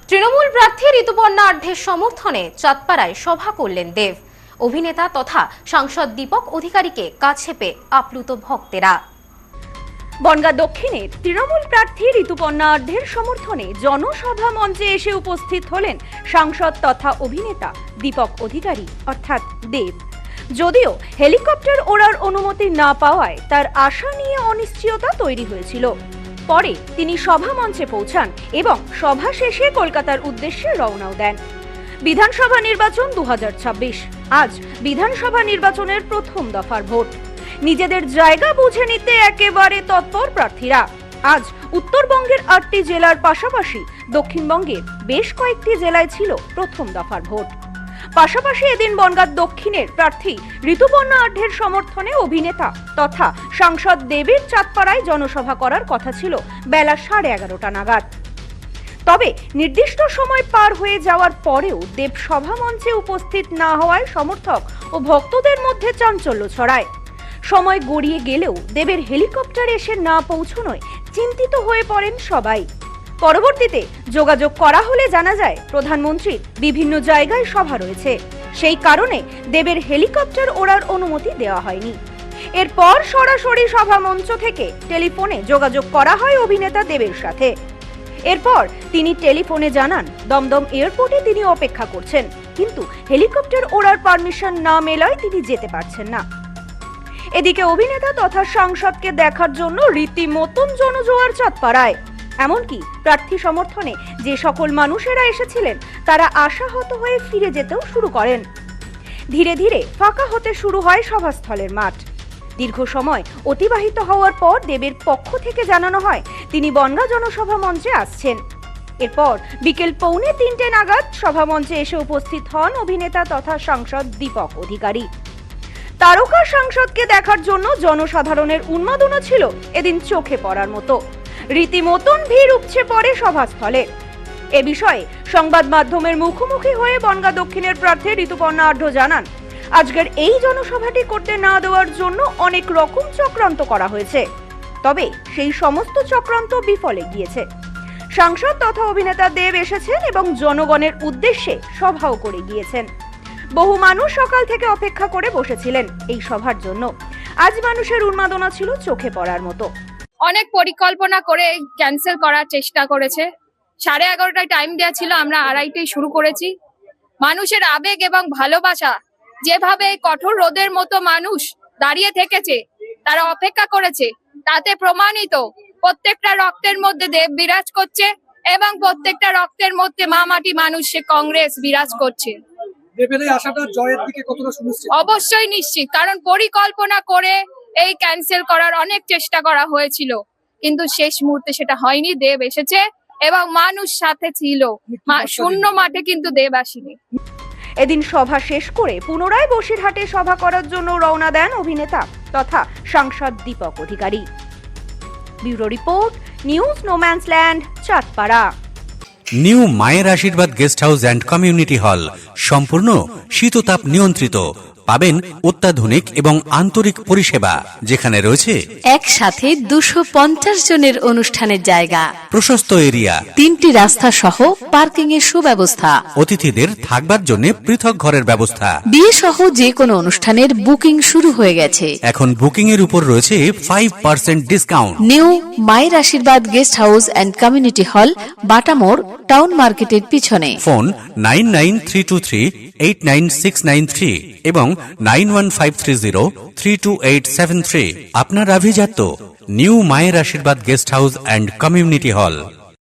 তৃণমূল প্রার্থী ঋতুপর্ণা আঢ্যের সমর্থনে চাঁদপাড়ায় সভা করলেন দেব। অভিনেতা তথা সাংসদ দীপক অধিকারীকে কাছে পেয়ে আপ্লুত ভক্তেরা। বনগাঁ দক্ষিণের তৃণমূল প্রার্থী ঋতুপর্ণা আঢ্যের সমর্থনে জনসভা মঞ্চে এসে উপস্থিত হলেন সাংসদ তথা অভিনেতা দীপক অধিকারী অর্থাৎ দেব। যদিও হেলিকপ্টার ওড়ার অনুমতি না পাওয়ায় তার আশা নিয়ে অনিশ্চয়তা তৈরি হয়েছিল। পরে তিনি সভা মঞ্চে পৌঁছান এবং সভা শেষে কলকাতার উদ্দেশ্যে রওনাও দেন। বিধানসভা নির্বাচন 2026। আজ বিধানসভা নির্বাচনের প্রথম দফার ভোট। নিজেদের জায়গা বুঝে নিতে একেবারে তৎপর প্রার্থীরা। আজ উত্তরবঙ্গের 8টি জেলার পাশাপাশি দক্ষিণবঙ্গের বেশ কয়েকটি জেলায় ছিল প্রথম দফার ভোট। পাশাপাশি এদিন বনগাঁ দক্ষিণের প্রার্থী ঋতুপর্ণা আঢ্যের সমর্থনে অভিনেতা তথা সাংসদ দেবের চাঁদপাড়ায় জনসভা করার কথা ছিল বেলা 11:30 নাগাদ। তবে নির্দিষ্ট সময় পার হয়ে যাওয়ার পরেও দেব সভা মঞ্চে উপস্থিত না হওয়ায় সমর্থক ও ভক্তদের মধ্যে চাঞ্চল্য ছড়ায়। সময় গড়িয়ে গেলেও দেবের হেলিকপ্টার এসে না পৌঁছানোয় চিন্তিত হয়ে পড়েন সবাই। পরবর্তীতে যোগাযোগ করা হলে জানা যায় প্রধানমন্ত্রীর বিভিন্ন জায়গায় সভা রয়েছে, সেই কারণে দেবের হেলিকপ্টার ওড়ার অনুমতি দেওয়া হয়নি। এরপর সরাসরি সভা মঞ্চ থেকে টেলিফোনে যোগাযোগ করা হয় অভিনেতা দেবের সাথে। এরপর তিনি টেলিফোনে জানান দমদম এয়ারপোর্টে তিনি অপেক্ষা করছেন, কিন্তু হেলিকপ্টার ওড়ার পারমিশন না মেলায় তিনি যেতে পারছেন না। এদিকে অভিনেতা তথা সাংসদকে দেখার জন্য রীতিমতন জনজোয়ার চাঁদপাড়ায়। এমনকি প্রার্থী সমর্থনে যে সকল মানুষেরা এসেছিলেন তারা আশাহত হয়ে ফিরে যেতেও শুরু করেন। ধীরে ধীরে ফাঁকা হতে শুরু হয় সভাস্থলের মাঠ। দীর্ঘ সময় অতিবাহিত হওয়ার পর দেবের পক্ষ থেকে জানানো হয় তিনি বনগাঁ জনসভা মঞ্চে আসছেন। এরপর বিকেল 2:45 নাগাদ সভা মঞ্চে এসে উপস্থিত হন অভিনেতা তথা সাংসদ দীপক অধিকারী। তারকা সাংসদকে দেখার জন্য জনসাধারণের উন্মাদনা ছিল এদিন চোখে পড়ার মতো। রীতিমতন ভিড় উপচে পড়ে সভাস্থলে। এ বিষয়ে সংবাদ মাধ্যমের মুখোমুখি হয়ে বনগাঁ দক্ষিণের প্রার্থী ঋতুপর্ণা আঢ্য জানান আজকের এই জনসভাটি করতে না দেওয়ার জন্য অনেক রকম চক্রান্ত করা হয়েছে, তবে সেই সমস্ত চক্রান্ত বিফলে গিয়েছে। সাংসদ তথা অভিনেতা দেব এসেছেন এবং জনগণের উদ্দেশ্যে সভাও করে গিয়েছেন। বহু মানুষ সকাল থেকে অপেক্ষা করে বসেছিলেন এই সভার জন্য। আজ মানুষের উন্মাদনা ছিল চোখে পড়ার মতো। অনেক পরিকল্পনা করে ক্যান্সেল করার চেষ্টা করেছে। 11:30টায় টাইম দেওয়া ছিল, আমরা 2:30টায় শুরু করেছি। মানুষের আবেগ এবং ভালোবাসা, যেভাবে কঠোর রোদের মতো মানুষ দাঁড়িয়ে থেকেছে, তারা অপেক্ষা করেছে, তাতে প্রমাণিত প্রত্যেকটা রক্তের মধ্যে দেব বিরাজ করছে এবং প্রত্যেকটা রক্তের মধ্যে মা মাটি মানুষ সে কংগ্রেস বিরাজ করছে। অবশ্যই নিশ্চিত, কারণ পরিকল্পনা করে এই ক্যান্সেল করার অনেক চেষ্টা করা হয়েছিল, কিন্তু শেষ মুহূর্তে সেটা হয়নি। দেব এসেছে এবং মানুষ সাথে ছিল, শূন্য মাঠে কিন্তু দেব আসেনি। এদিন সভা শেষ করে পুনরায় বসিরহাটে সভা করার জন্য রওনা দেন অভিনেতা তথা সাংসদ Dipak Adhikari. Bureau report, news no man's land, Chandpara. New মায়ের আশীর্বাদ guest house and community hall সম্পূর্ণ শীততাপ নিয়ন্ত্রিত। পাবেন অত্যাধুনিক এবং আন্তরিক পরিষেবা, যেখানে রয়েছে একসাথে 250 জনের অনুষ্ঠানের জায়গা, প্রশস্ত এরিয়া, 3টি রাস্তা সহ পার্কিং এর সুব্যবস্থা, অতিথিদের থাকবার জন্য পৃথক ঘরের ব্যবস্থা। বিয়ে সহ যে কোনো অনুষ্ঠানের বুকিং শুরু হয়ে গেছে। এখন বুকিং এর উপর রয়েছে 5% ডিসকাউন্ট। নিউ মায়ের আশীর্বাদ guest house and community hall, বাটামোড়, town মার্কেটের পিছনে। ফোন 9932389693 এবং 9153032873। আপনার আভিজাত্য নিউ মায়ের আশীর্বাদ guest house and community hall.